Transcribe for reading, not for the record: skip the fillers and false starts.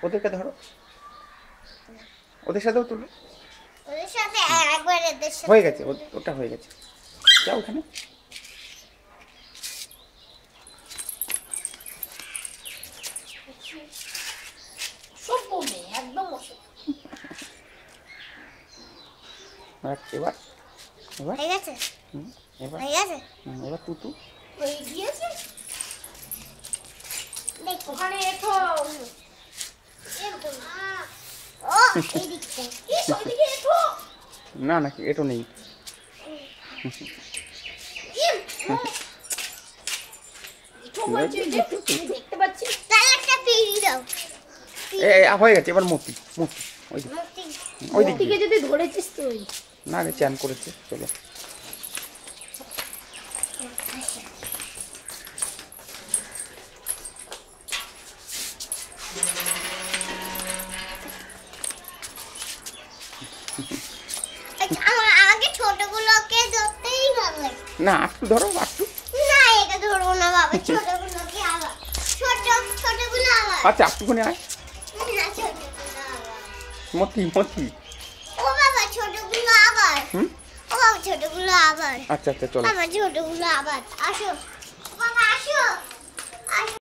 ওদেরকে ধরো, ওদের সাথেও তুলো। ওদের সাথে একবার এদের সাথে হয়ে গেছে, ওটা হয়ে গেছে। যাও ওখানে। সব বলবে একদম অসুখ। আচ্ছা, এবার এবার হয়ে গেছে, এবার হয়ে গেছে। এবার তুতু। হয়ে গিয়েছে। দেখ ওখানে এঠো। ও এই দিকটা কি সব দিকে এঠো। না না, এটা নেই। দেখতে পাচ্ছি তাহলে একটা পিড়ি দাও। হয়ে গেছে, এবার মূর্তি মূর্তি ওই দিকে, ওই দিকে। থেকে যদি ধরেছিস তুই না রে, চ্যান করেছে, চলো। আমার আগে ছোটগুলোকে ধরতেই ভালো লাগে। না, একটু ধরো, একটু। না এটা ধরবো না বাবা, ছোটগুলোকে আবার ছোটগুলো আবার। আচ্ছা, একটুখানি আয়। না ছোটগুলো আবার। মতি মতি। ও বাবা ছোটগুলো আবার। হুম। ও বাবা ছোটগুলো আবার। আচ্ছা আচ্ছা, চলো। আমার ছোটগুলো আবার আসো বাবা আসো।